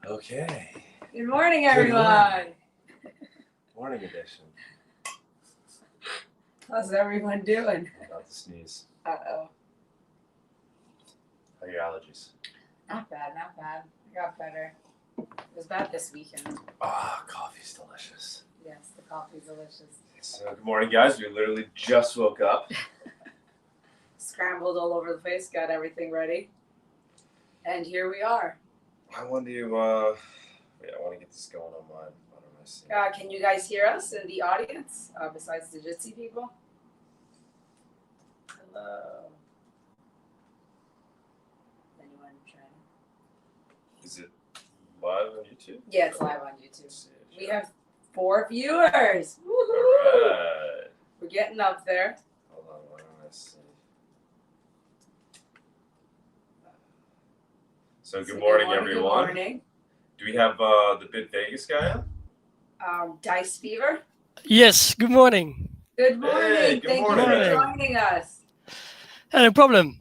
Okay. Good morning, everyone. Morning edition. How's everyone doing? I'm about to sneeze. Uh-oh. How are your allergies? Not bad, not bad. I got better. It was bad this weekend. Coffee's delicious. Yes, the coffee's delicious. So, good morning, guys. We literally just woke up. Scrambled all over the place, got everything ready. And here we are. I want to, I want to get this going on my scene. Can you guys hear us in the audience, besides the Jitsi people? Hello. Anyone trying? Is it live on YouTube? Yeah, it's live on YouTube. We have 4 viewers. Woohoo! Alright. We're getting up there. Hold on, why don't I see? So, good morning, everyone. Good morning. Do we have the BitVegas guy on? Dice Fever. Yes, good morning. Good morning. Hey, good Thank morning. you for joining us. No problem.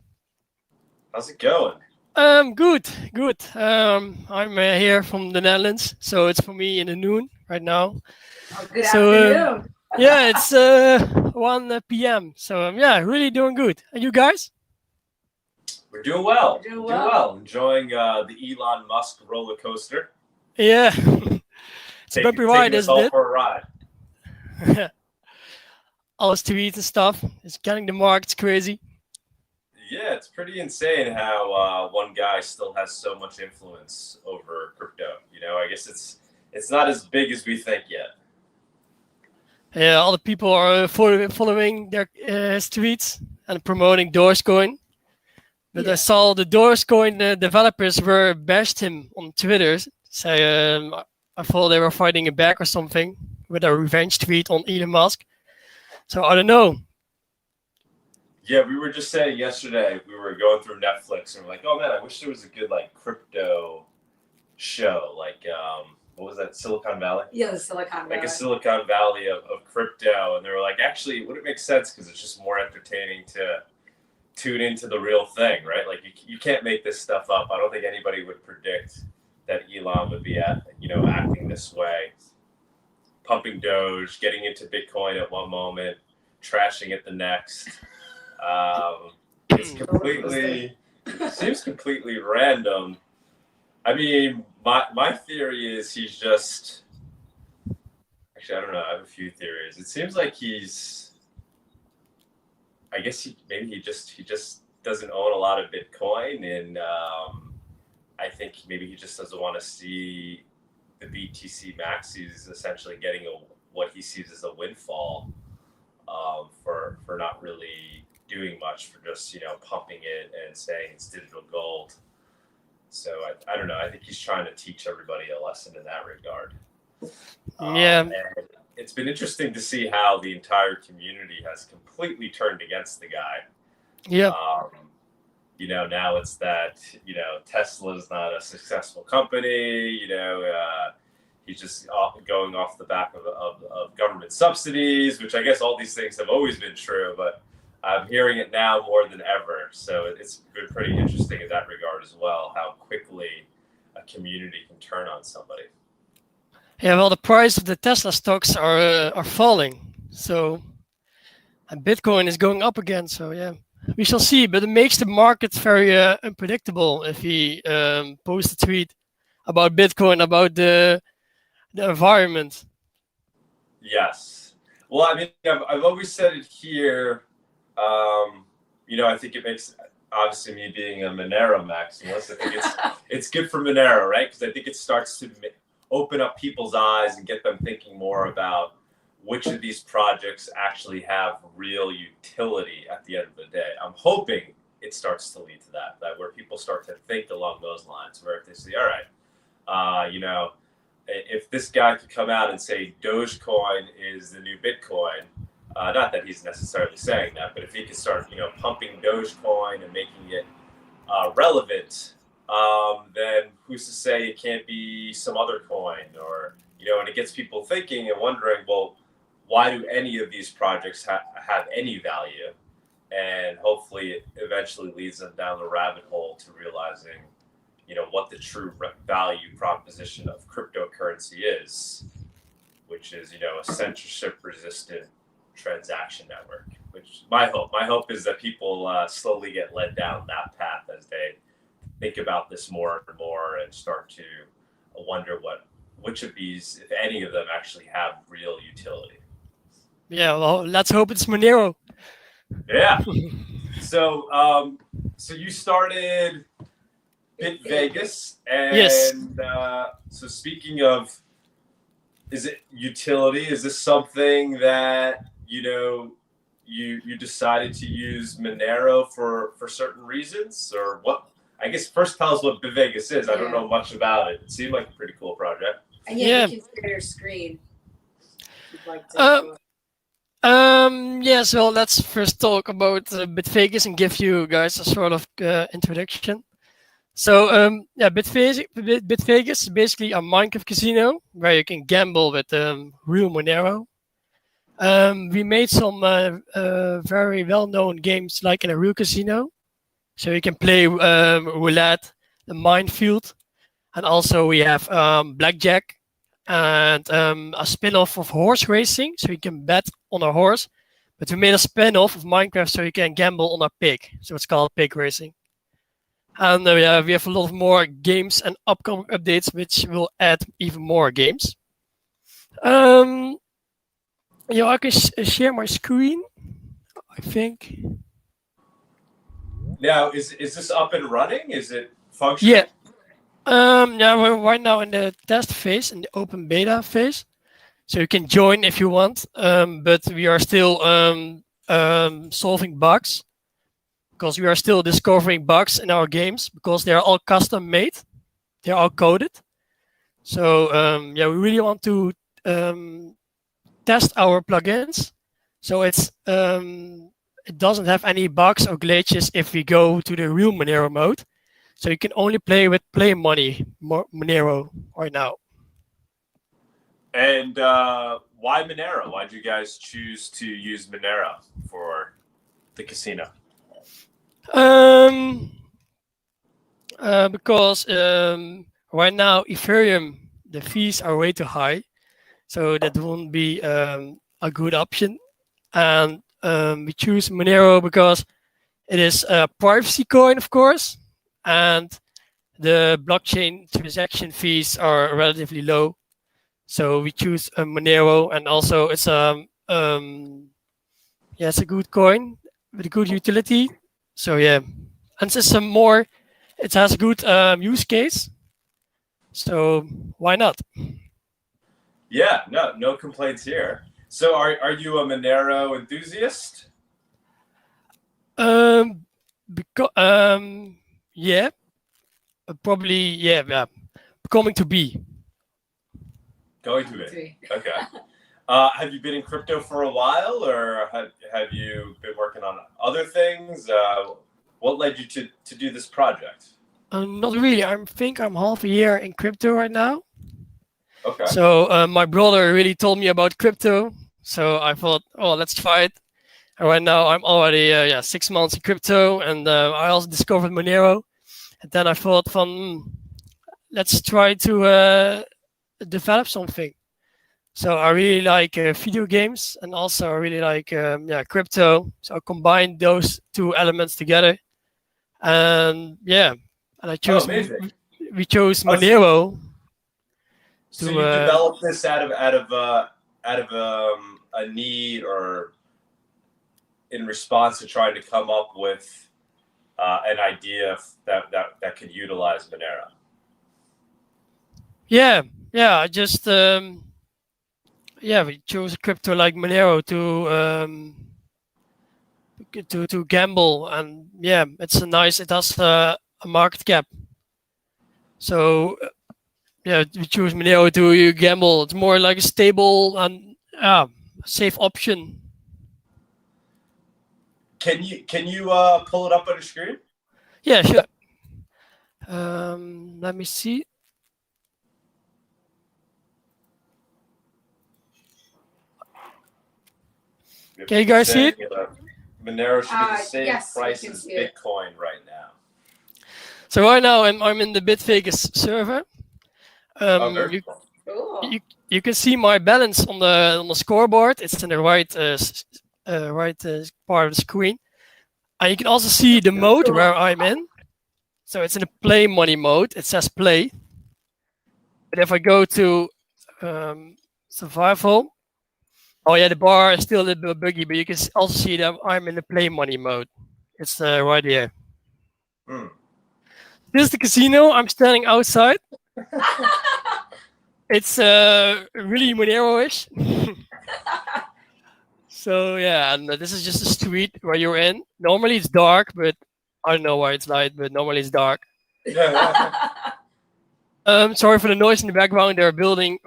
How's it going? Good. I'm here from the Netherlands, so it's for me in the noon right now. Oh, good afternoon. Yeah, it's 1 p.m. So yeah, really doing good. And you guys? We're doing well. Doing well. Enjoying the Elon Musk roller coaster. Yeah. It's a bumpy ride, isn't it? For a ride. All his tweets and stuff. It's getting the markets crazy. Yeah, it's pretty insane how one guy still has so much influence over crypto. You know, I guess it's not as big as we think yet. Yeah, all the people are following their his tweets and promoting Dogecoin. But I saw the Dogecoin developers were bashed him on Twitter. Say, I thought they were fighting it back or something with a revenge tweet on Elon Musk. So I don't know. Yeah, we were just saying yesterday, we were going through Netflix and we're like, oh man, I wish there was a good like crypto show. Like, what was that, Silicon Valley? Yeah, the Silicon Valley. Like a Silicon Valley of crypto. And they were like, actually, it wouldn't make sense because it's just more entertaining to tune into the real thing, right? Like you can't make this stuff up. I don't think anybody would predict that Elon would be acting this way, pumping Doge, getting into Bitcoin at one moment, trashing it the next. Seems completely random. I mean, my theory is he's just, actually, I don't know. I have a few theories. It seems like I guess he just doesn't own a lot of Bitcoin, and I think maybe he just doesn't want to see the BTC maxis essentially getting what he sees as a windfall for not really doing much, for just pumping it and saying it's digital gold. So I don't know. I think he's trying to teach everybody a lesson in that regard. Yeah. And it's been interesting to see how the entire community has completely turned against the guy. Yeah. Now it's that, Tesla is not a successful company. He's just going off the back of government subsidies, which I guess all these things have always been true, but I'm hearing it now more than ever. So it's been pretty interesting in that regard as well, how quickly a community can turn on somebody. Yeah, well, the price of the Tesla stocks are falling, so and Bitcoin is going up again. So yeah, we shall see. But it makes the market very unpredictable if he posts a tweet about Bitcoin, about the environment. Yes. Well, I mean, I've always said it here. I think it makes, obviously me being a Monero maximalist, I think it's good for Monero, right? Because I think it starts to open up people's eyes and get them thinking more about which of these projects actually have real utility at the end of the day. I'm hoping it starts to lead to that where people start to think along those lines, where if they say, all right, if this guy could come out and say Dogecoin is the new Bitcoin, not that he's necessarily saying that, but if he could start, pumping Dogecoin and making it relevant, then who's to say it can't be some other coin? Or, and it gets people thinking and wondering, well, why do any of these projects have any value? And hopefully it eventually leads them down the rabbit hole to realizing, what the true value proposition of cryptocurrency is, which is, a censorship-resistant transaction network. Which my hope is that people slowly get led down that path as they think about this more and more and start to wonder which of these, if any of them, actually have real utility. Yeah, well, let's hope it's Monero. Yeah. So, so you started BitVegas, and Yes. So speaking of, is it utility? Is this something that you decided to use Monero for certain reasons, or what? I guess first tell us what BitVegas is. I don't know much about it. It seemed like a pretty cool project. And Yeah. you can share your screen. If you'd like to. Yeah, so let's first talk about BitVegas and give you guys a sort of introduction. So, BitVegas is basically a Minecraft casino where you can gamble with real Monero. We made some very well-known games like in a real casino. So you can play roulette, the minefield, and also we have blackjack and a spin-off of horse racing, so you can bet on a horse. But we made a spin-off of Minecraft, so you can gamble on a pig. So it's called pig racing. And we have a lot of more games and upcoming updates, which will add even more games. I can share my screen, I think. Now, is this up and running? Is it functioning? Yeah. We're right now in the test phase, in the open beta phase. So you can join if you want, but we are still solving bugs because we are still discovering bugs in our games because they are all custom made, they are all coded. So we really want to test our plugins, so it doesn't have any bugs or glitches if we go to the real Monero mode. So you can only play with play money Monero right now. And why Monero? Why did you guys choose to use Monero for the casino? Because right now Ethereum, the fees are way too high, so that won't be a good option. And we choose Monero because it is a privacy coin, of course, and the blockchain transaction fees are relatively low. So we choose Monero, and also it's it's a good coin with a good utility. So yeah, and it's it has a good use case. So why not? Yeah, no complaints here. So are you a Monero enthusiast? Yeah, probably coming to be. Going to be. Okay. Have you been in crypto for a while, or have you been working on other things? What led you to do this project? Not really. I think I'm half a year in crypto right now. Okay. So my brother really told me about crypto. So I thought, oh, let's try it. And right now I'm already 6 months in crypto, and I also discovered Monero. And then I thought, let's try to develop something. So I really like video games, and also I really like crypto. So I combined those two elements together, and I chose we chose Monero. So you developed this out of a need, or in response to trying to come up with an idea that could utilize Monero. I just we chose crypto like Monero to gamble, and it has a market cap. So we choose Monero to gamble. It's more like a stable and safe option. Can you pull it up on the screen? Yeah, sure. Let me see. Can you guys see it? Monero should be the same yes, price as Bitcoin right now. So right now I'm in the BitVegas server. Oh, very You, cool. Cool. you can see my balance on the scoreboard. It's in the right part of the screen, and you can also see the mode Cool. where I'm in. So it's in the play money mode. It says play. But if I go to survival, oh yeah, the bar is still a little bit buggy, but you can also see that I'm in the play money mode. It's right here. Hmm. This is the casino. I'm standing outside. It's really Monero-ish. So yeah, and this is just a street where you're in. Normally it's dark, but I don't know why it's light, but normally it's dark. Sorry for the noise in the background. They're building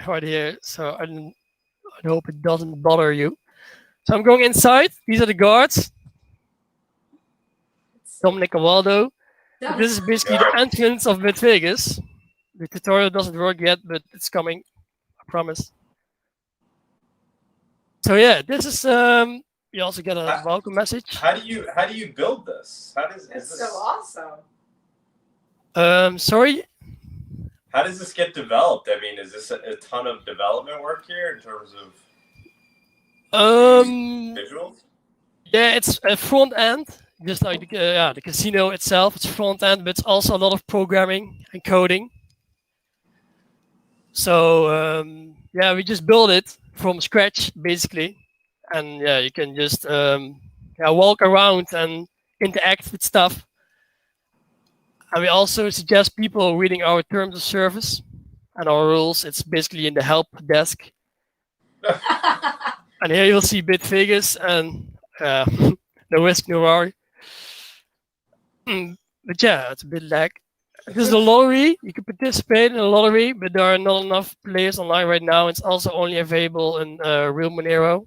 right here, so I hope it doesn't bother you. So I'm going inside. These are the guards, Dominic and Waldo. So this is basically the entrance of BitVegas. The tutorial doesn't work yet, but it's coming. I promise. So yeah, this is you also get a welcome message. How do you build this? Is That's this so awesome. Sorry. How does this get developed? I mean, is this a ton of development work here in terms of visuals? Yeah, it's a front end, just like the casino itself. It's front end, but it's also a lot of programming and coding. So yeah, we just build it from scratch basically, and yeah, you can just walk around and interact with stuff. And we also suggest people reading our terms of service and our rules. It's basically in the help desk. And here you'll see BitVegas and no risk, no worry. But yeah, it's a bit lag. This is a lottery. You can participate in a lottery, but there are not enough players online right now. It's also only available in real Monero.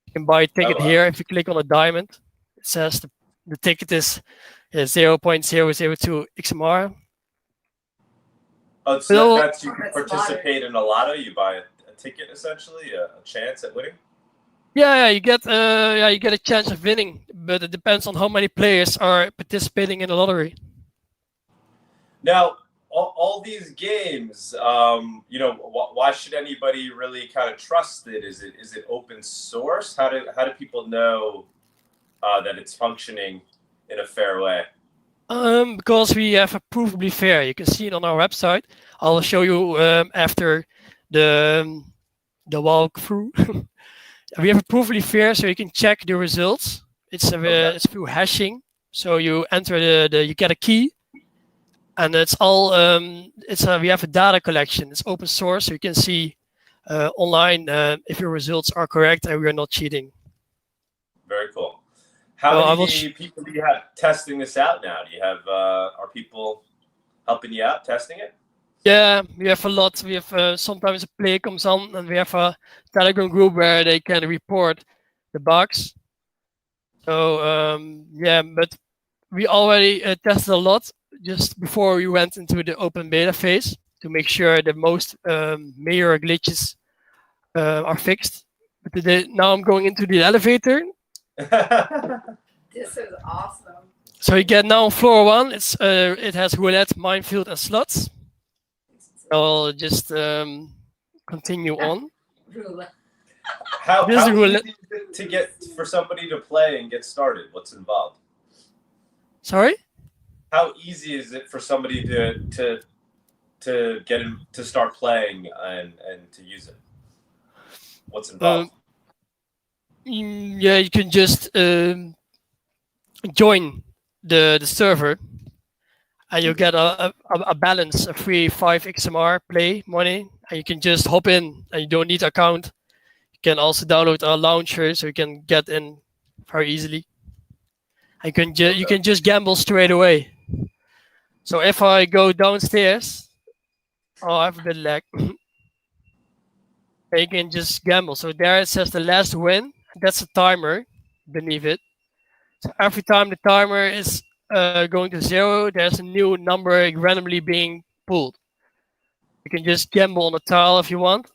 You can buy a ticket here. If you click on a diamond, it says the ticket is 0.002 XMR. Oh, so that's you can participate in a lotto. You buy a ticket essentially, a chance at winning. Yeah, you get a chance of winning, but it depends on how many players are participating in the lottery. Now, all these games, why should anybody really kind of trust it? Is it open source? How do people know that it's functioning in a fair way? Because we have a provably fair. You can see it on our website. I'll show you after the walkthrough. We have a provably fair, so you can check the results. It's through hashing. So you enter you get a key, and it's all we have a data collection. It's open source, so you can see online if your results are correct and we are not cheating. Very cool. How many people do you have testing this out now? Do you have are people helping you out testing it? Yeah, we have a lot. We have sometimes a player comes on and we have a Telegram group where they can report the bugs. So yeah, but we already tested a lot just before we went into the open beta phase to make sure the most major glitches are fixed. But now I'm going into the elevator. This is awesome. So you get now on floor 1. It has roulette, minefield, and slots. I'll just continue on. How easy is it to get for somebody to play and get started? What's involved? Sorry? How easy is it for somebody to get to start playing and to use it? What's involved? Yeah, you can just join the server. And you get a balance, a free 5 XMR play money, and you can just hop in, and you don't need an account. You can also download a launcher, so you can get in very easily. You can just gamble straight away. So if I go downstairs, I have a bit of lag. You can just gamble. So there it says the last win. That's a timer beneath it. So every time the timer is going to 0, there's a new number randomly being pulled. You can just gamble on a tile if you want.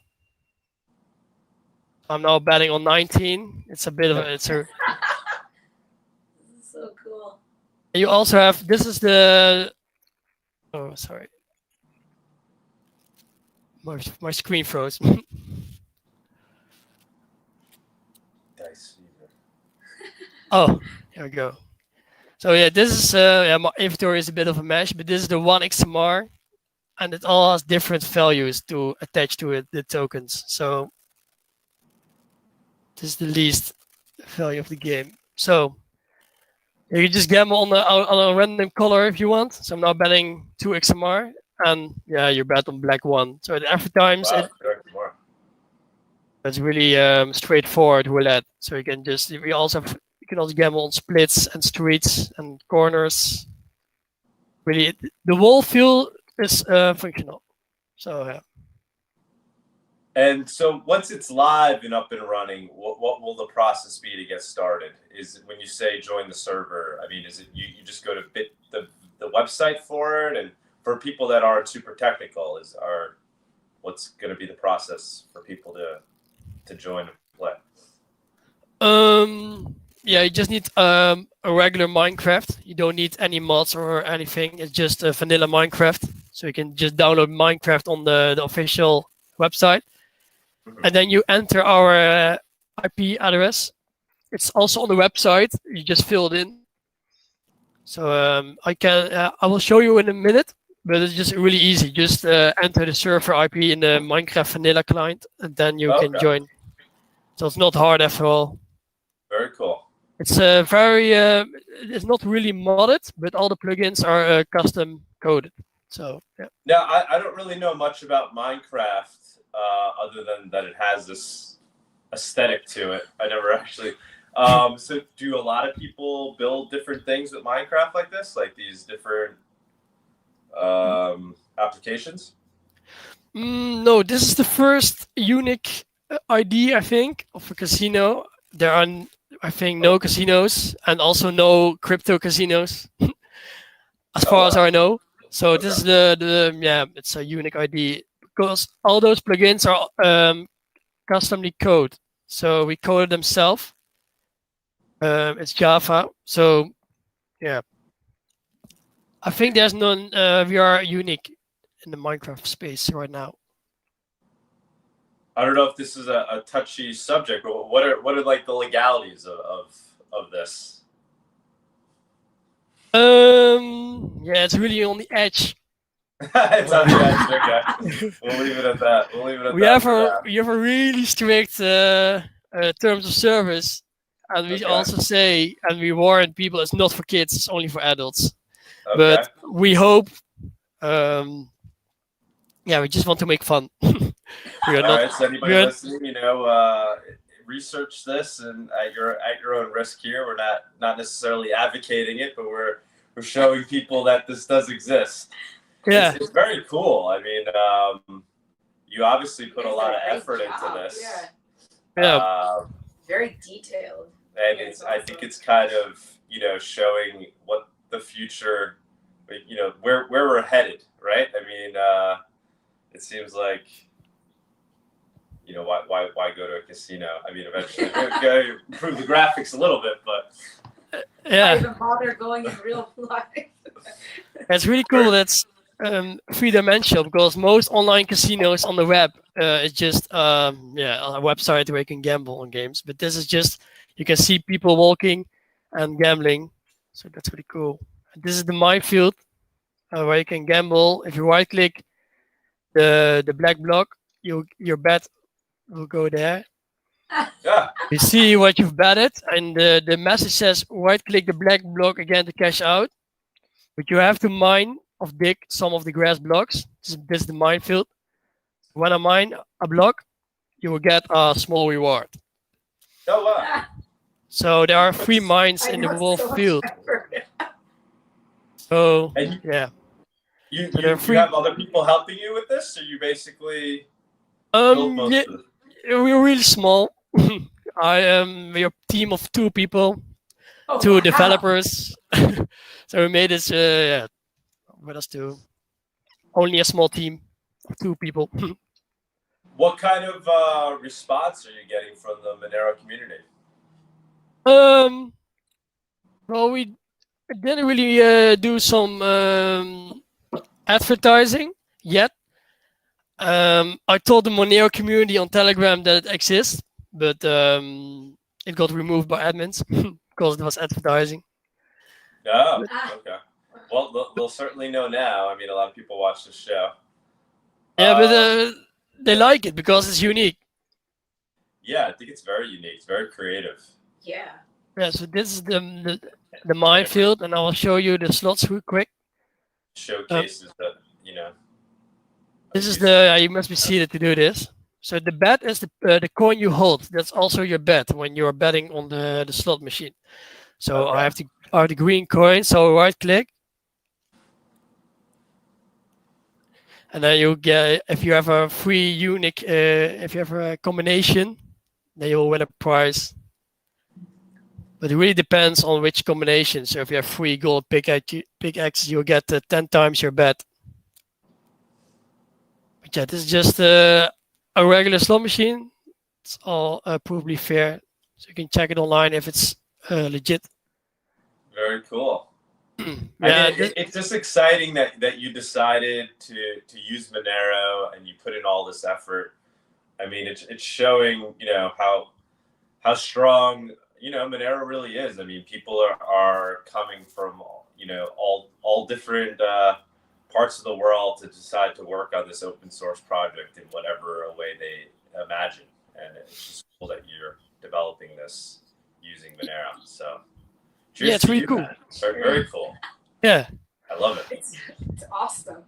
I'm now betting on 19. It's a bit of This is so cool. You also have, this is the, oh, sorry. My screen froze. Dice. Oh, here we go. So yeah, this is, my inventory is a bit of a mess, but this is the 1xmr, and it all has different values to attach to it, the tokens. So this is the least value of the game. So you can just gamble on a random color if you want. So I'm now betting 2xmr, and yeah, you bet on black 1. So every time Wow, correct more. it's really straightforward roulette. So you can just, you can also gamble on splits and streets and corners. Really, the whole field is functional. So yeah. And so once it's live and up and running, what will the process be to get started? Is it when you say join the server? I mean, is it you just go to the website for it? And for people that aren't super technical, what's going to be the process for people to join and play? Yeah, you just need a regular Minecraft. You don't need any mods or anything. It's just a vanilla Minecraft. So you can just download Minecraft on the official website. And then you enter our IP address. It's also on the website. You just fill it in. So I will show you in a minute, but it's just really easy. Just enter the server IP in the Minecraft vanilla client, and then you can join. So it's not hard after all. Very cool. It's it's not really modded, but all the plugins are custom coded. So yeah. Now, I don't really know much about Minecraft other than that it has this aesthetic to it. I never actually. So do a lot of people build different things with Minecraft like this, like these different applications? No, this is the first unique ID, I think, of a casino. There are, I think, no casinos and also no crypto casinos, as far as I know. So this is the it's a unique ID because all those plugins are customly coded. So we coded them self. It's Java. So yeah, I think there's none. We are unique in the Minecraft space right now. I don't know if this is a touchy subject, but what are like the legalities of this? Yeah, it's really on the edge. It's on the edge. Okay, we'll leave it at that. We have a really strict terms of service, and we also say, and we warn people, it's not for kids, it's only for adults. Okay. But we hope, we just want to make fun. We are not. Right, so anybody listening, research this and at your own risk here. We're not necessarily advocating it, but we're showing people that this does exist. Yeah, it's very cool. I mean, you obviously put a lot of effort into this. Yeah. Very detailed. And I think it's kind of showing what the future, where we're headed, right? I mean, it seems like. Why go to a casino? I mean, eventually we're going to improve the graphics a little bit, but not even bother going in real life. It's really cool. That's three-dimensional because most online casinos on the web is just a website where you can gamble on games. But this is just you can see people walking and gambling, so that's pretty cool. And this is the minefield where you can gamble. If you right-click the black block, your bet will go there. Yeah. You see what you've betted, and the message says right-click the black block again to cash out. But you have to mine or dig some of the grass blocks. This is the minefield. When I mine a block, you will get a small reward. Oh wow! So there are 3 mines in the whole field. So yeah. You have other people helping you with this, or you basically build most of it? We're really small. We're a team of 2 people, 2 developers. So we made this, with us 2. Only a small team of 2 people. What kind of response are you getting from the Monero community? Well, I didn't really do some advertising yet. I told the Monero community on Telegram that it exists, but it got removed by admins because it was advertising. Oh, okay. Well, they'll certainly know now. I mean, a lot of people watch the show. Yeah, but they like it because it's unique. Yeah, I think it's very unique. It's very creative. Yeah. Yeah, so this is the minefield, and I will show you the slots real quick. Showcases that, you know. This is the you must be seated to do this. So the bet is the coin you hold. That's also your bet when you are betting on the slot machine. So Okay. I have the green coin. So right click, and then you get, if you have a free unique, if you have a combination, then you'll win a prize. But it really depends on which combination. So if you have free gold pickaxe, you'll get 10 times your bet. But yeah, this is just a regular slot machine. It's all provably fair. So you can check it online if it's legit. Very cool. Yeah, I mean, it's just exciting that you decided to use Monero and you put in all this effort. I mean, it's showing, you know, how strong, you know, Monero really is. I mean, people are coming from, you know, all different parts of the world to decide to work on this open source project in whatever way they imagine. And it's just cool that you're developing this using Monero. So cheers yeah, it's to really you, cool. man. Very, very cool. Yeah. I love it. It's awesome.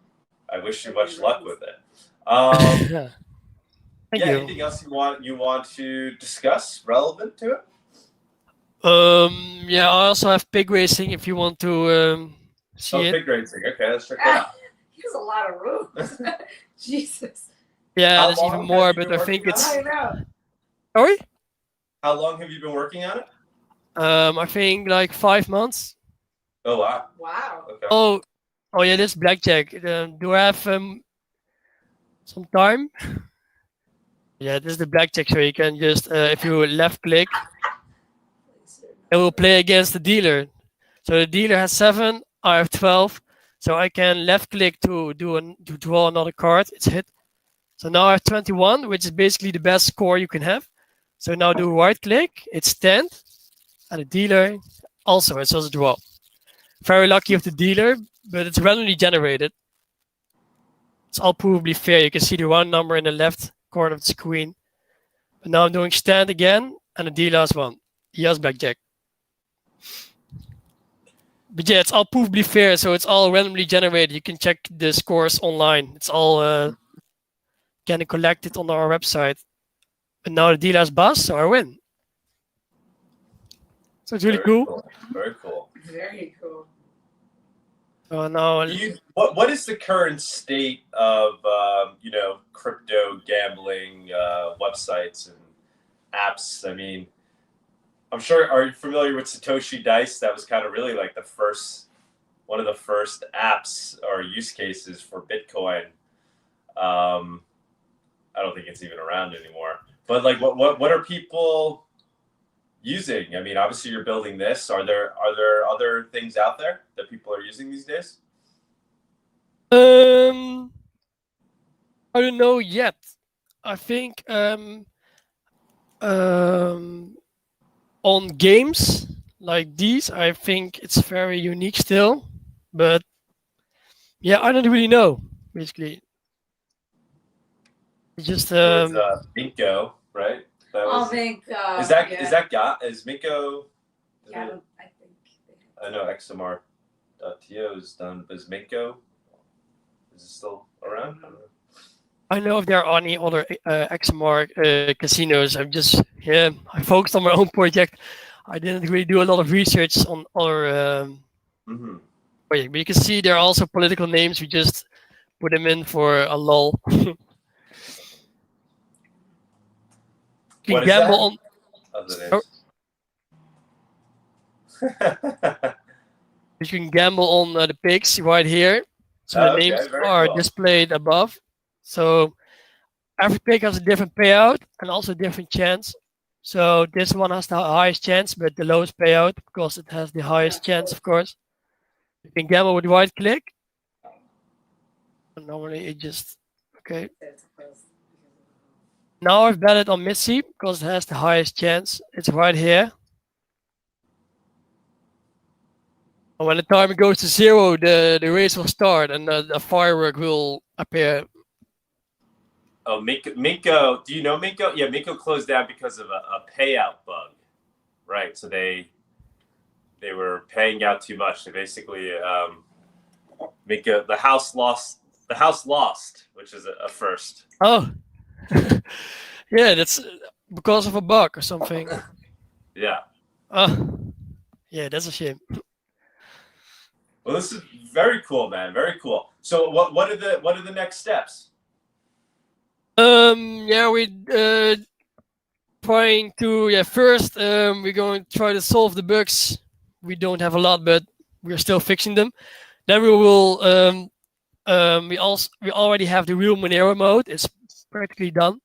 I wish you much luck with it. Yeah. Thank you. Anything else you want to discuss relevant to it? Yeah, I also have pig racing if you want to see it. Pig racing. Okay, let's check that out. He has a lot of rules. Jesus. Yeah, How there's long even have more, you but been I think working on it's. I know. Sorry? How long have you been working on it? I think like 5 months. Oh wow. Wow. Okay. Oh yeah, this blackjack. Do I have some time? Yeah, this is the blackjack. So you can just if you left click, it will play against the dealer. So the dealer has 7, I have 12. So I can left click to draw another card. It's hit. So now I have 21, which is basically the best score you can have. So now do right click, it's 10, and the dealer also it's also draw. Very lucky of the dealer, but it's randomly generated. It's all provably fair. You can see the round number in the left corner of the screen. But now I'm doing stand again, and the dealer has 1. He has blackjack. But yeah, it's all provably fair, so it's all randomly generated. You can check the scores online. It's all can collect it on our website. And now the dealer has bust, so I win. So it's really cool. Very cool. Very cool. So now, what is the current state of you know, crypto gambling websites and apps? I mean, I'm sure. Are you familiar with Satoshi Dice? That was kind of really like one of the first apps or use cases for Bitcoin. I don't think it's even around anymore. But like, what are people using? I mean, obviously you're building this. Are there other things out there that people are using these days? I don't know yet. I think on games like these, I think it's very unique still. But yeah, I don't really know. Basically, it's just Minko, right? That was, Minko. is Minko? Yeah, I think. I know XMR.to is done. Is Minko? Is it still around? I know if there are any other XMR casinos. I focused on my own project. I didn't really do a lot of research on other projects. But you can see there are also political names. We just put them in for a lull. You can gamble on. You can gamble on the pigs right here. So the names are displayed above. So every pig has a different payout and also a different chance. So this one has the highest chance, but the lowest payout because it has the highest chance, of course. You can gamble with right click. Normally it just okay. It's close. Now I've betted on Mitzi because it has the highest chance. It's right here. And when the timer goes to 0, the race will start and the firework will appear. Oh, Minko, do you know Minko? Yeah, Minko closed down because of a payout bug, right? So they were paying out too much. They basically Minko, the house lost, which is a first. Oh, yeah, that's because of a bug or something. Yeah. Oh, yeah, that's a shame. Well, this is very cool, man. Very cool. So what are the next steps? Yeah, we trying to first we're going to try to solve the bugs. We don't have a lot, but we're still fixing them. Then we will we already have the real Monero mode. It's practically done,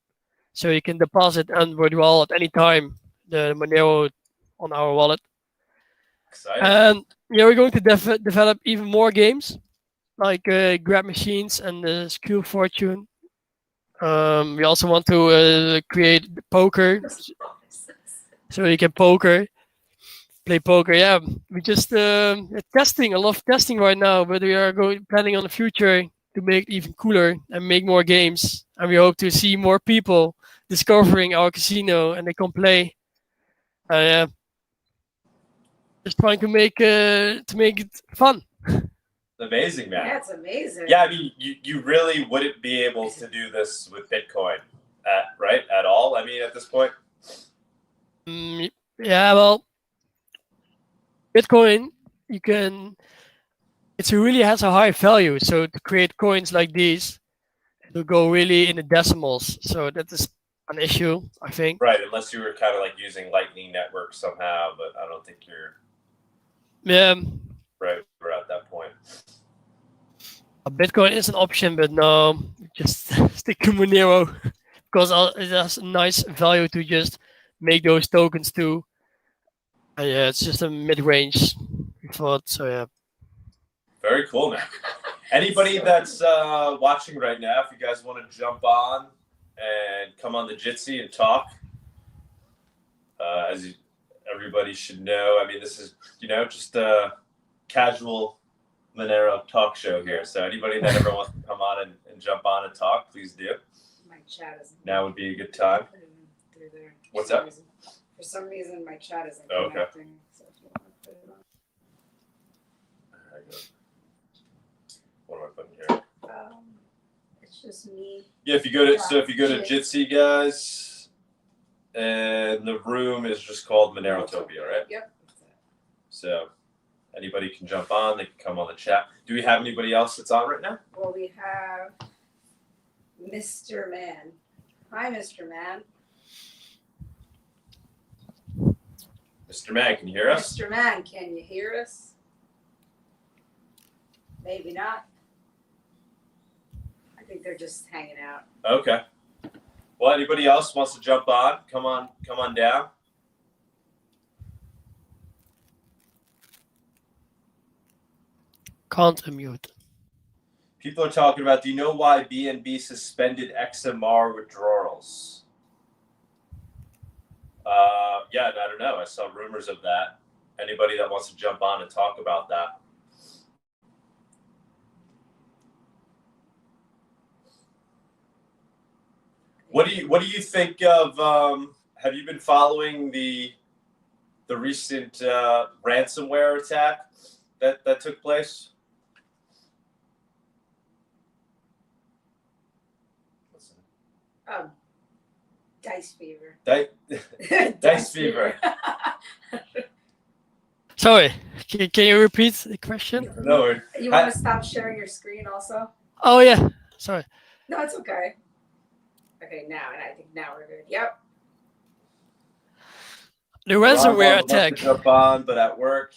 so you can deposit and withdraw at any time the Monero on our wallet. Exciting. And yeah, we're going to develop even more games like grab machines and Skill Fortune. We also want to create poker, so you can play poker. Yeah, we just testing. I love testing right now, but we are planning on the future to make it even cooler and make more games. And we hope to see more people discovering our casino and they can play. Yeah, just trying to make it fun. Amazing, man. That's amazing. Yeah, I mean, you really wouldn't be able to do this with Bitcoin, at all. I mean, at this point. Yeah, well, Bitcoin, you can. It really has a high value. So to create coins like these, it will go really in the decimals. So that is an issue, I think. Right, unless you were kind of like using Lightning Network somehow, but I don't think you're. Yeah. Right, we're at that point. Bitcoin is an option, but no, just stick to Monero because it has a nice value to just make those tokens too. And yeah, it's just a mid-range thought. So yeah. Very cool, man. Anybody that's watching right now, if you guys want to jump on and come on the Jitsi and talk, everybody should know. I mean, this is just a casual Monero talk show here. So anybody that ever wants to come on and jump on and talk, please do. My chat isn't. Now would be a good time. Through there. What's up? For some reason, my chat isn't Oh, okay. connecting. So if you want to put it on. What am I putting here? It's just me. Yeah, if you go to Jitsi, guys, and the room is just called Monerotopia, right? Yep. So anybody can jump on. They can come on the chat. Do we have anybody else that's on right now? Well, we have Mr. Man. Hi, Mr. Man. Mr. Man, can you hear us? Mr. Man, can you hear us? Maybe not. I think they're just hanging out. Okay. Well, anybody else wants to jump on? Come on down. Can't unmute. People are talking about, do you know why BNB suspended XMR withdrawals? Yeah, I don't know. I saw rumors of that. Anybody that wants to jump on and talk about that? What do you think of? Have you been following the recent ransomware attack that took place? Dice fever. Dice fever. Sorry, can you repeat the question? No. You want to stop sharing your screen also? Oh yeah, sorry. No, it's okay. Okay, I think now we're good. Yep. The ransomware Rob attack. to jump on, but at work.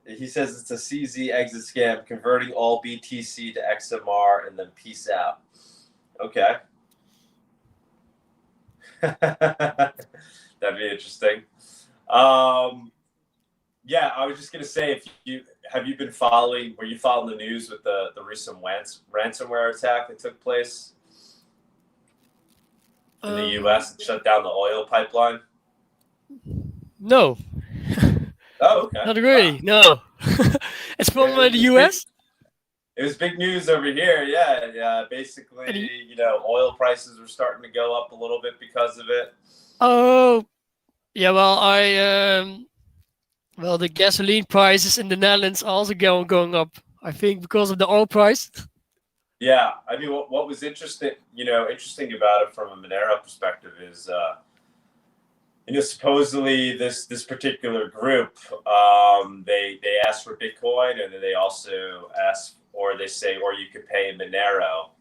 He says it's a CZ exit scam, converting all BTC to XMR and then peace out. Okay. That'd be interesting. Yeah, I was just gonna say, if you have you been following? Were you following the news with the recent ransomware attack that took place in the U.S. and shut down the oil pipeline? No, Oh, okay. not Wow. really. No, it's from It the was big. US. It was big news over here. Yeah, yeah. And Basically, oil prices were starting to go up a little bit because of it. oh, yeah. Well, well, the gasoline prices in the Netherlands also going up. I think because of the oil price. Yeah, I mean, what was interesting about it from a Monero perspective is, supposedly this particular group, they asked for Bitcoin, and then they also ask, or they say, or you could pay in Monero,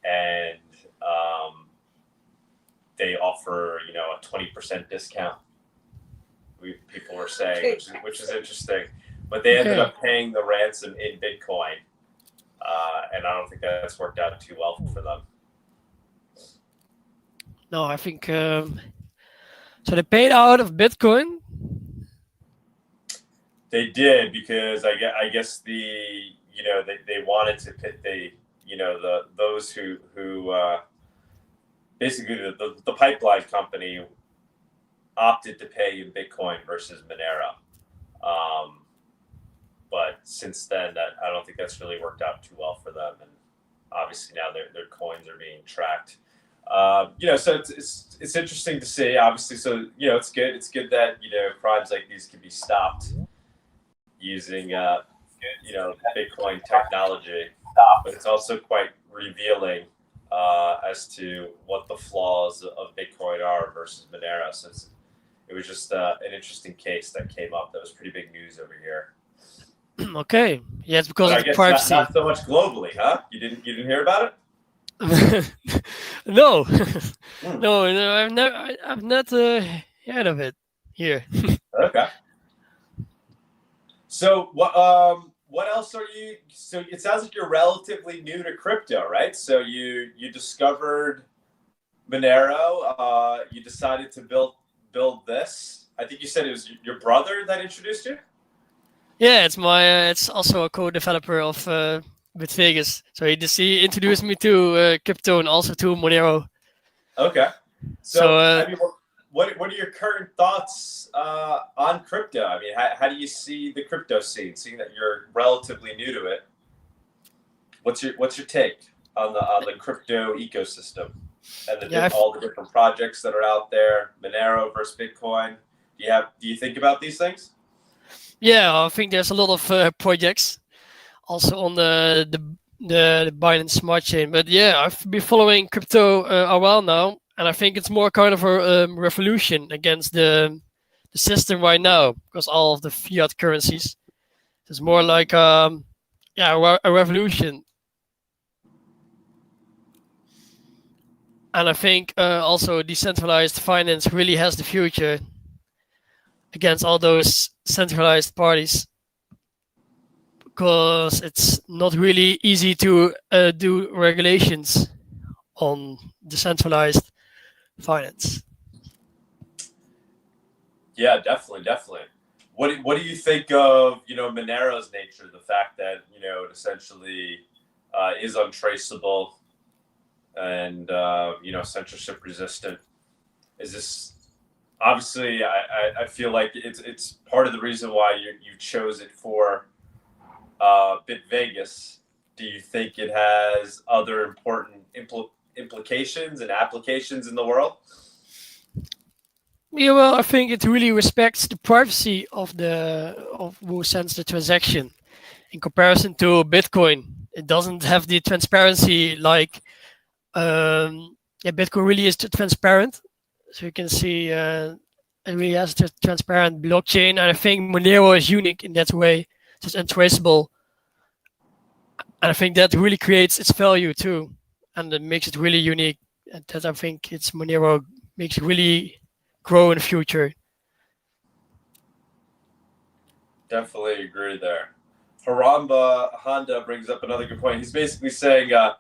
and they offer a 20% discount. People were saying, which is interesting, but they ended Okay. up paying the ransom in Bitcoin, and I don't think that's worked out too well for them. No, I think so. They paid out of Bitcoin. They did, because I guess they wanted to pit those who basically the pipeline company opted to pay in Bitcoin versus Monero. But since then, that I don't think that's really worked out too well for them, and obviously now their coins are being tracked. So it's interesting to see. Obviously, so it's good. It's good that crimes like these can be stopped using Bitcoin technology, but it's also quite revealing as to what the flaws of Bitcoin are versus Monero. So it was just an interesting case that came up. That was pretty big news over here. Okay. Yeah, it's because But of I the guess privacy. not so much globally, huh? You didn't hear about it? No, no, I've not heard of it here. Okay. So what else are you? So it sounds like you're relatively new to crypto, right? So you discovered Monero. You decided to build this. I think you said it was your brother that introduced you. Yeah, it's my. It's also a co-developer of BitVegas. So he introduced me to crypto and also to Monero. Okay. So So I mean, what are your current thoughts on crypto? I mean, how do you see the crypto scene? Seeing that you're relatively new to it, what's your take on the crypto ecosystem and yeah, all the different projects that are out there? Monero versus Bitcoin. Do you think about these things? yeah, I think there's a lot of projects also on the Binance Smart Chain. But yeah, I've been following crypto a while now, and I think it's more kind of a revolution against the system right now because all of the fiat currencies. It's more like a revolution. And I think also decentralized finance really has the future against all those centralized parties because it's not really easy to do regulations on decentralized finance. Yeah, definitely. What do you think of Monero's nature? The fact that it essentially is untraceable and censorship resistant. Is this obviously? I feel like it's part of the reason why you chose it for BitVegas. Do you think it has other important implications and applications in the world? Yeah, well, I think it really respects the privacy of who sends the transaction in comparison to Bitcoin. It doesn't have the transparency like yeah, Bitcoin really is transparent. So you can see it really has a transparent blockchain, and I think Monero is unique in that way. So it's untraceable, and I think that really creates its value too, and it makes it really unique. And that I think it's Monero makes it really grow in the future. Definitely agree there. Haramba Honda brings up another good point. He's basically saying, the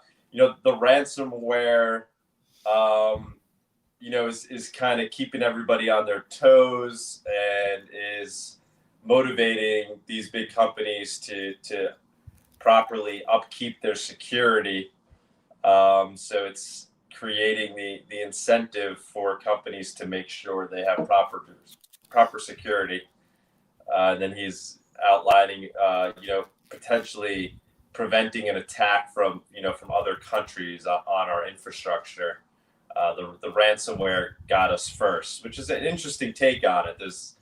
ransomware, is kind of keeping everybody on their toes and is motivating these big companies to properly upkeep their security. So it's creating the incentive for companies to make sure they have proper security. Then he's outlining, potentially preventing an attack from other countries on our infrastructure. The ransomware got us first, which is an interesting take on it. There's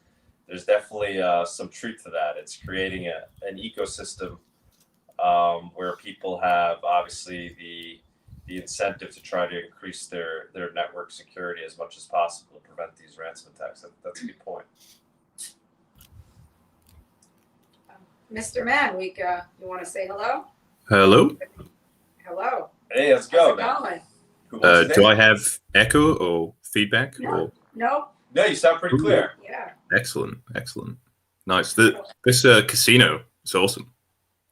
definitely some truth to that. It's creating an ecosystem where people have obviously the incentive to try to increase their network security as much as possible to prevent these ransom attacks. That's a good point. Mr. Man, you want to say hello? Hello. Hello. Hey, let's go, man. Going? Do I have echo or feedback? No. Or No. No, you sound pretty clear. Yeah. excellent, nice. This casino is awesome.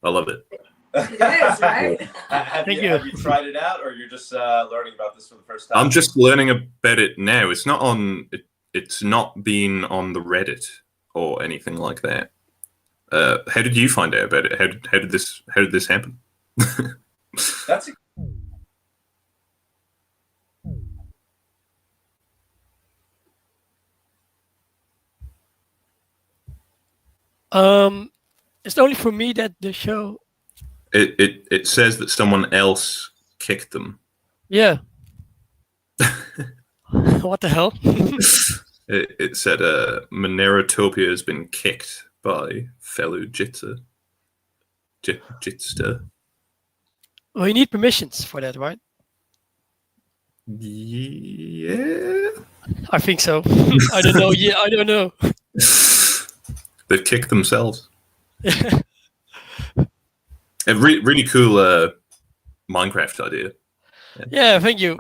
I love it. It is, right? Have you tried it out, or you're just learning about this for the first time? I'm just learning about it now. It's not on. It's not been on the Reddit or anything like that. How did you find out about it? How did this happen? That's It's only for me that the show. It says that someone else kicked them. Yeah. What the hell? It said Monerotopia has been kicked by fellow jitster. Well, you need permissions for that, right? Yeah. I think so. I don't know. Yeah, I don't know. They've kicked themselves. A really cool Minecraft idea. Yeah, thank you.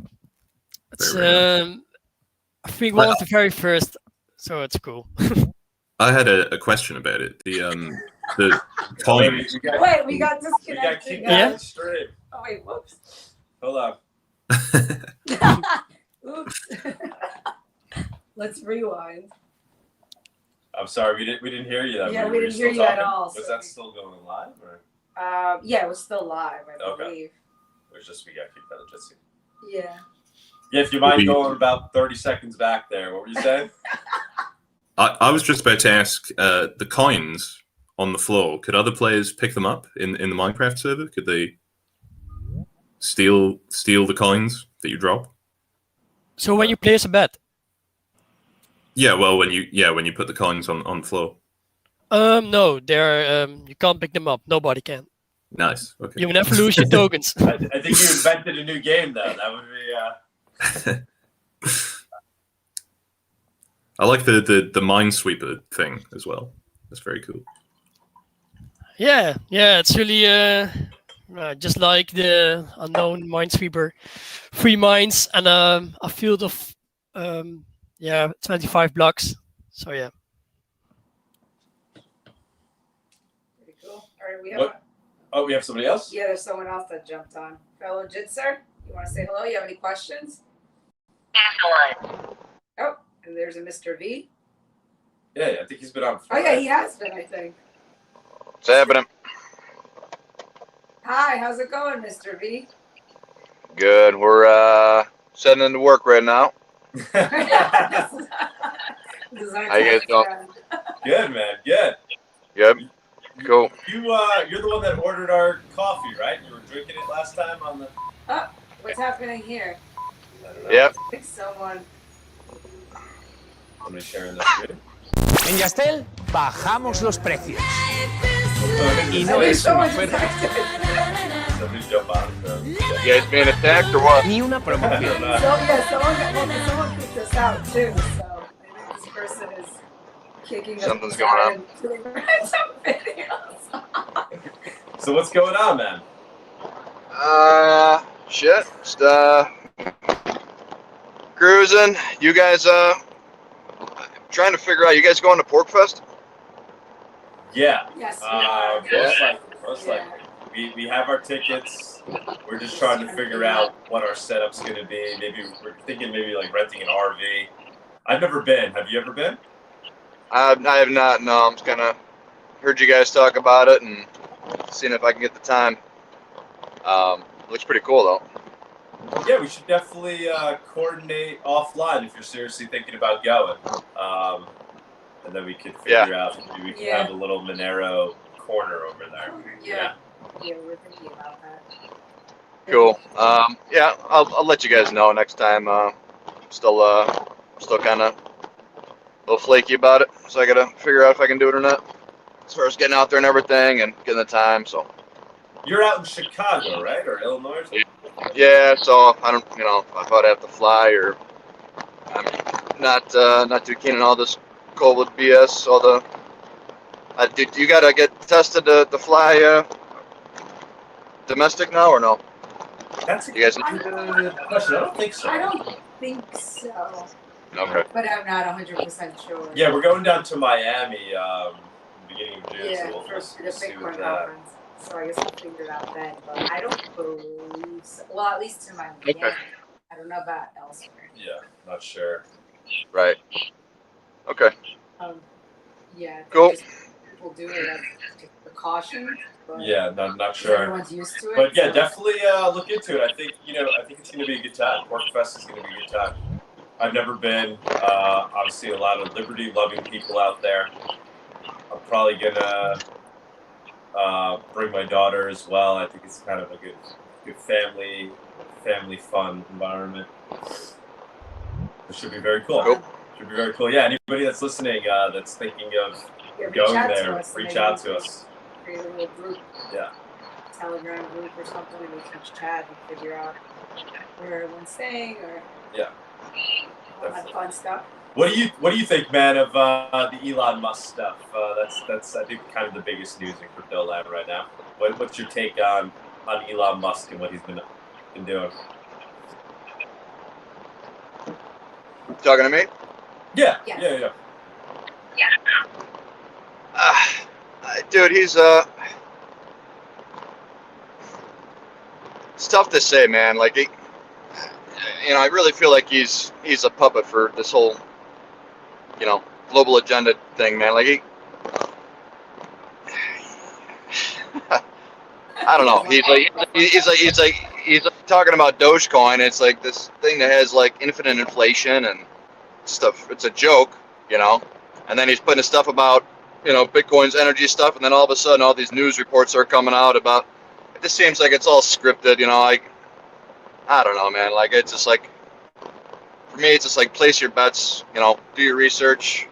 It's Very nice. I think one of the very first, so it's cool. I had a question about it. The coin. Wait, we got We disconnected. got kicked Yeah. out straight. Oh, wait, whoops. Hold on. Oops. Let's rewind. I'm sorry, we didn't hear you. Yeah, Were we you didn't still hear you at talking? all, Was so- that still going live, or Yeah, it was still live, I Okay. believe. it was just we got kicked out of Jitsi? Yeah. Yeah, if you mind going about 30 seconds back there, what were you saying? I was just about to ask the coins on the floor. Could other players pick them up in the Minecraft server? Could they steal the coins that you drop? So when you place a bet, Yeah, well, when you put the coins on the floor. no, they're you can't pick them up. Nobody can. Nice. Okay. You will never lose your tokens. I think you invented a new game, though. That would be. I like the Minesweeper thing as well. That's very cool. Yeah, it's really just like the unknown Minesweeper, 3 mines and a field of 25 blocks. So yeah. Pretty cool. All right, we have. What? Oh, we have somebody else? Yeah, there's someone else that jumped on. Fellow Jitser, you want to say hello? You have any questions? Oh, and there's a Mr. V. Yeah, I think he's been on before. Oh, yeah, he has been, I think. What's happening? Hi, how's it going, Mr. V? Good. We're setting into work right now. This is our How you guys test doing? run. Good, man. Good. Yep. Cool. You're the one that ordered our coffee, right? You were drinking it last time on the. Oh, what's happening here? I don't know. Yep. I think someone. Somebody sharing this screen. En Yastel bajamos los precios. Y no es una oferta. Somebody jump on it, though. You guys being attacked or what? Ni una I promoción. don't know. So yeah, someone kicked us out too. So I think this person is kicking us Something's out going on. and doing random videos. So what's going on, man? Shit. Just cruising. You guys trying to figure out. You guys going to Porkfest? Yeah. Yes, we are. Most likely. We have our tickets. We're just trying to figure out what our setup's going to be. Maybe we're thinking like renting an RV. I've never been. Have you ever been? I have not. No, I'm just kind of heard you guys talk about it and seeing if I can get the time. Looks pretty cool though. Yeah, we should definitely coordinate offline if you're seriously thinking about going. And then we could figure out maybe we can have a little Monero corner over there. Yeah, we're thinking about that. Cool. Yeah, I'll let you guys know next time. Still kind of a little flaky about it, so I gotta figure out if I can do it or not. As far as getting out there and everything and getting the time, so. You're out in Chicago, right, or Illinois? Yeah, so I don't, I thought I'd have to fly, or I'm not too keen on all this COVID BS. All the, you gotta get tested to fly domestic now or no? That's a You guys? good question. I don't think so. I don't think so, Okay. but I'm not 100% sure. Yeah, we're going down to Miami beginning of June, Yeah, so we'll for see the what Bitcoin that. conference. So I guess we'll figure it out then. But I don't believe so. Well, at least to my Miami. Okay. I don't know about elsewhere. Yeah, not sure. Right. Okay. Yeah. I think Cool. just people do it as a precaution. But Yeah, not sure. everyone's used to it. But yeah, so- definitely look into it. I think it's going to be a good time. Porkfest is going to be a good time. I've never been. Obviously, a lot of liberty-loving people out there. I'm probably gonna bring my daughter as well. I think it's kind of a good family fun environment. It should be very cool. Cool. Should be very cool. Yeah, anybody that's listening that's thinking of reach going out to there, us, reach maybe out we to can us. Create a little group. Yeah. Telegram group or something, and we can chat and figure out where everyone's staying or all that fun stuff. What do you think, man, of the Elon Musk stuff? That's I think kind of the biggest news in crypto land right now. What's your take on Elon Musk and what he's been doing? Talking to me? Yeah, Yes. Dude, he's it's tough to say, man. Like, I really feel like he's a puppet for this whole, global agenda thing, man. Like, I don't know. He's talking about Dogecoin. It's like this thing that has like infinite inflation and stuff. It's a joke, And then he's putting stuff about, Bitcoin's energy stuff, and then all of a sudden, all these news reports are coming out about. It just seems like it's all scripted, Like, I don't know, man. Like, it's just like, for me, it's just like place your bets, do your research.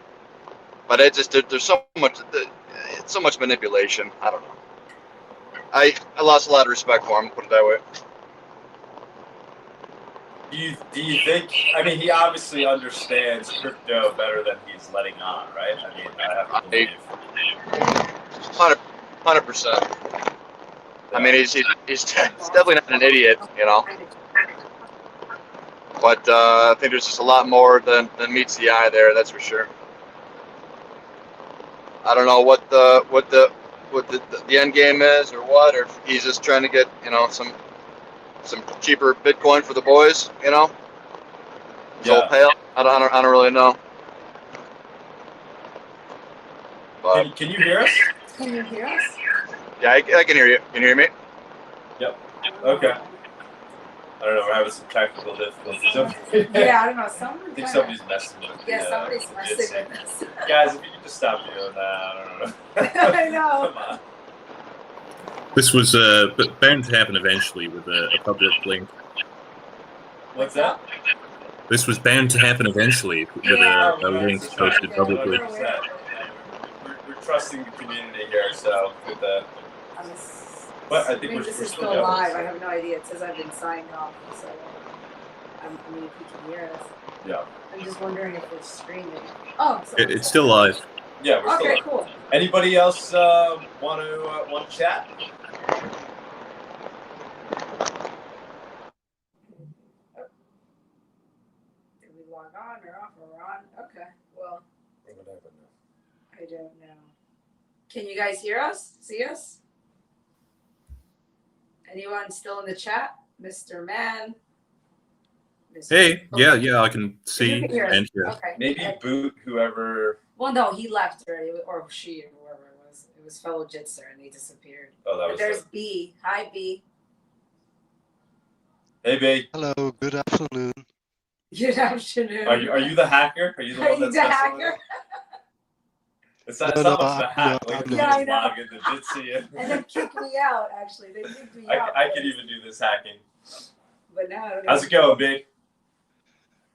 But it just there's so much manipulation. I don't know. I lost a lot of respect for him. Put it that way. Do you think? I mean, he obviously understands crypto better than he's letting on, right? I mean, I have to believe. 100%. I mean, he's definitely not an idiot, But I think there's just a lot more than meets the eye there. That's for sure. I don't know what the end game is or what, or if he's just trying to get some cheaper Bitcoin for the boys, His whole payout. I don't really know. But Can you hear us? Can you hear us? yeah, I can hear you. Can you hear me? Yep. Okay. I don't know. We're having some technical difficulties. Yeah, I don't know. I Someone think somebody's messing with Yeah, somebody's the messing Jitsi. with us. Guys, if you could just stop doing that, I don't know. I know. Come on. This was bound to happen eventually with a public link. What's that? This was bound to happen eventually with a link posted publicly. 100%. We're trusting the community here, so with the. But I think this we're is still still going. live. I have no idea. It says I've been signed off, so I mean, if you can hear us. Yeah. I'm just wondering if we're streaming. Oh, so It's still live. Yeah, we're okay, still. cool. Anybody else want to chat? Did we log on or off or we're on? Okay, well, I don't know. Can you guys hear us? See us? Anyone still in the chat? Mr. Man? Mr. Hey, yeah, I can see You can hear us. and hear. Okay. Maybe boot whoever. Well, no, he left already, or she, or whoever it was. It was fellow Jitster, and they disappeared. Oh, that But was there's it. B. Hi, B. Hey, babe. Hello, good afternoon. Good afternoon. Are you the hacker? Are you the Are one you that's the messing with hacker? it? It's not No, much of I'm a hack. Like, not. you Yeah, I just know. log into Jitsi. And then kicked me out, actually. They kicked me out. I could even do this hacking. But now I don't How's it even- going, big?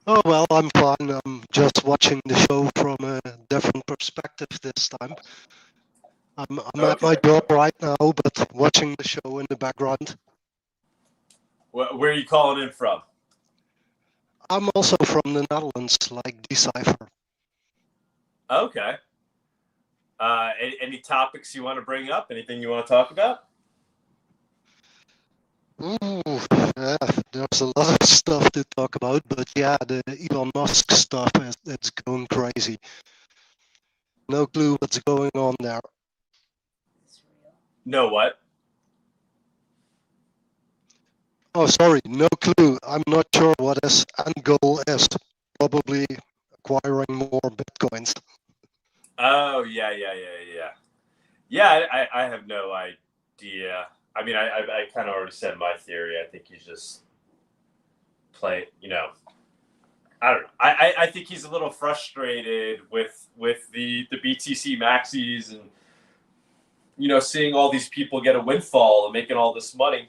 Oh, well, I'm fine. I'm just watching the show from a different perspective this time. I'm at my Okay. job right now, but watching the show in the background. Where are you calling in from? I'm also from the Netherlands, like Decipher. Okay. Any topics you want to bring up? Anything you want to talk about? Ooh, yeah, there's a lot of stuff to talk about, but yeah, the Elon Musk stuff it's going crazy. No clue what's going on there. It's real. No, what? Oh, sorry, no clue. I'm not sure what his end goal is. Probably acquiring more bitcoins. Oh, yeah. Yeah, I have no idea. I mean, I kind of already said my theory. I think he's just I don't know. I think he's a little frustrated with the BTC maxis and, seeing all these people get a windfall and making all this money.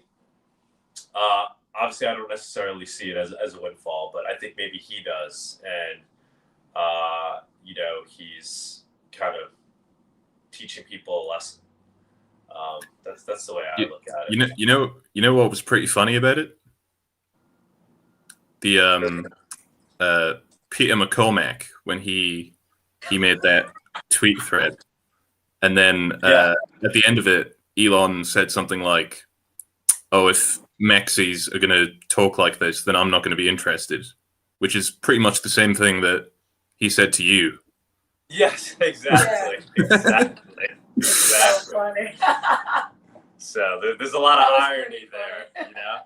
Obviously, I don't necessarily see it as a windfall, but I think maybe he does. And, he's kind of teaching people a lesson. That's the way I look at it. You know what was pretty funny about it? The Peter McCormack, when he made that tweet thread, and then at the end of it, Elon said something like, "Oh, if maxis are going to talk like this, then I'm not going to be interested," which is pretty much the same thing that he said to you. Yes, exactly. Exactly. It's so funny. So there's a lot of That was irony pretty funny. there,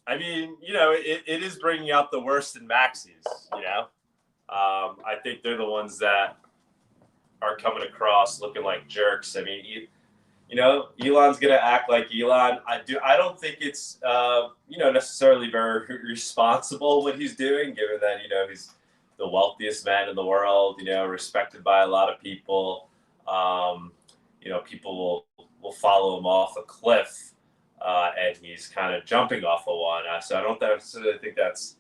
I mean, it is bringing out the worst in maxis, I think they're the ones that are coming across looking like jerks. I mean, Elon's gonna act like Elon. I don't think it's necessarily very responsible what he's doing, given that he's the wealthiest man in the world. Respected by a lot of people. People will follow him off a cliff, and he's kind of jumping off of one. So I don't necessarily think that's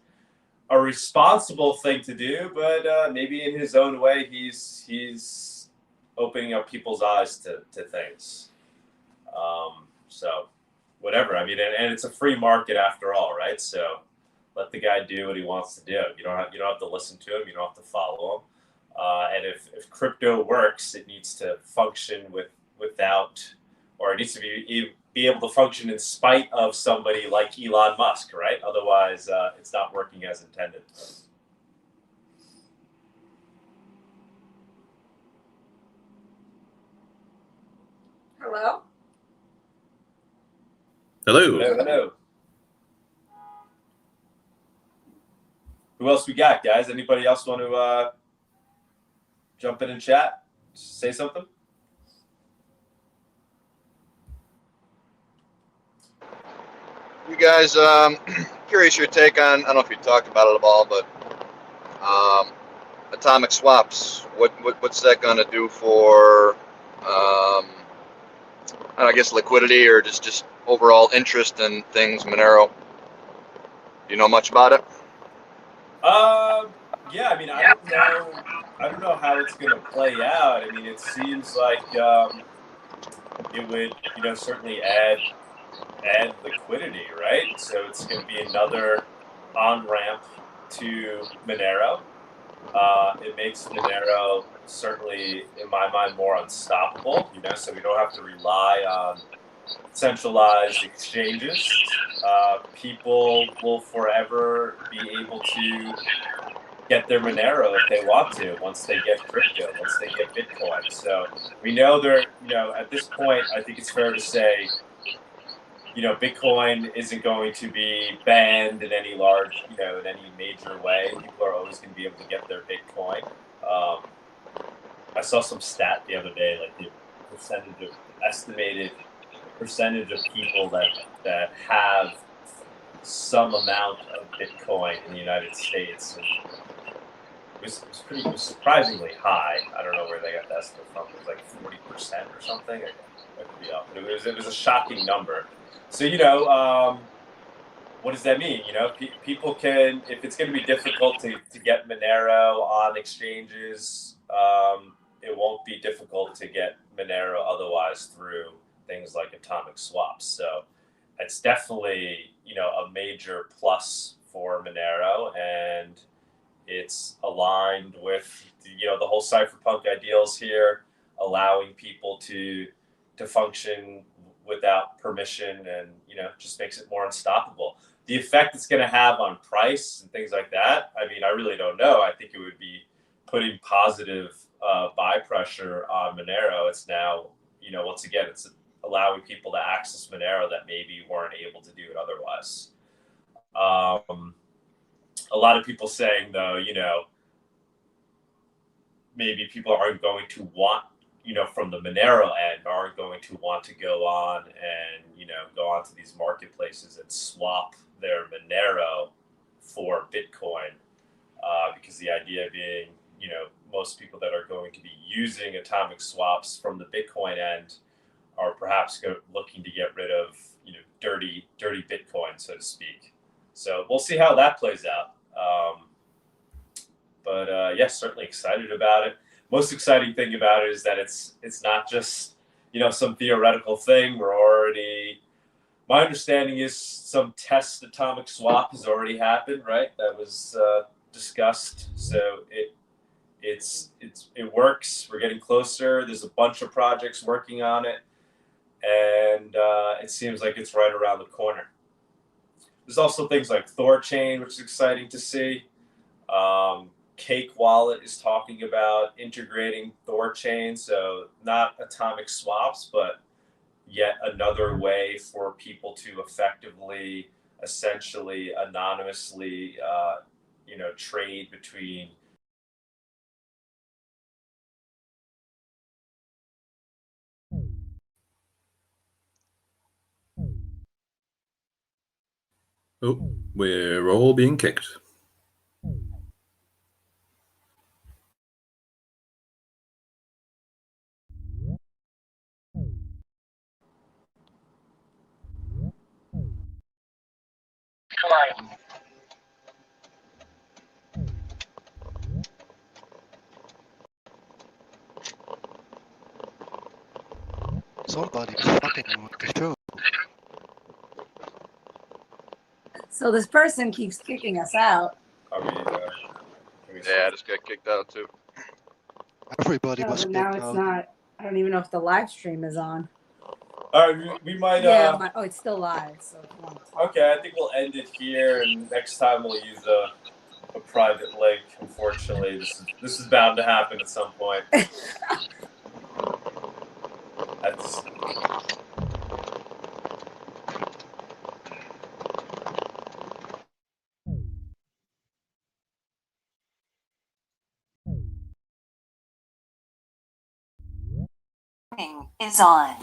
a responsible thing to do, but maybe in his own way, he's opening up people's eyes to things. So whatever. I mean, and it's a free market after all, right? So let the guy do what he wants to do. You don't have to listen to him. You don't have to follow him. And if crypto works, it needs to function without, or it needs to be able to function in spite of somebody like Elon Musk, right? Otherwise, it's not working as intended. Hello? Hello. Hello. Who else we got, guys? Anybody else want to jump in and chat? Say something? You guys, curious your take on, I don't know if you talked about it at all, but atomic swaps. What's that going to do for, I guess, liquidity or just overall interest in things, Monero? Do you know much about it? Yeah. I mean, I don't know how it's going to play out. I mean, it seems like it would, certainly add liquidity, right? So it's going to be another on-ramp to Monero. It makes Monero certainly, in my mind, more unstoppable, so we don't have to rely on centralized exchanges. People will forever be able to get their Monero if they want to, once they get crypto, once they get Bitcoin. So we know they're, at this point, I think it's fair to say Bitcoin isn't going to be banned in any large, in any major way. People are always going to be able to get their Bitcoin. I saw some stat the other day, like the estimated percentage of people that have some amount of Bitcoin in the United States. And it was surprisingly high. I don't know where they got the estimate from. It was like 40% or something. I could be off, but it was a shocking number. So what does that mean? People can, if it's going to be difficult to get Monero on exchanges, it won't be difficult to get Monero otherwise through things like atomic swaps. So it's definitely, a major plus for Monero, and it's aligned with, the whole cypherpunk ideals here, allowing people to function without permission, and, just makes it more unstoppable. The effect it's going to have on price and things like that, I mean, I really don't know. I think it would be putting positive buy pressure on Monero. It's now, once again, it's allowing people to access Monero that maybe weren't able to do it otherwise. A lot of people saying, though, maybe people aren't going to want, from the Monero end, aren't going to want to go on and, go onto these marketplaces and swap their Monero for Bitcoin, because the idea being, most people that are going to be using atomic swaps from the Bitcoin end are perhaps looking to get rid of, dirty Bitcoin, so to speak. So we'll see how that plays out. But yes, certainly excited about it. Most exciting thing about it is that it's not just, some theoretical thing. My understanding is some test atomic swap has already happened, right? That was discussed. So it works. We're getting closer. There's a bunch of projects working on it, and it seems like it's right around the corner. There's also things like Thorchain, which is exciting to see. Cake Wallet is talking about integrating Thorchain, so not atomic swaps, but yet another way for people to effectively, essentially, anonymously, trade between. Oh, we're all being kicked. Somebody fucking with the show. So this person keeps kicking us out. Yeah, I just got kicked out too. Everybody No, was but now kicked it's out. not. I don't even know if the live stream is on. All right, we might. Yeah. It's still live. So if you want to talk. Okay, I think we'll end it here, and next time we'll use a private link. Unfortunately, this is bound to happen at some point. Is on.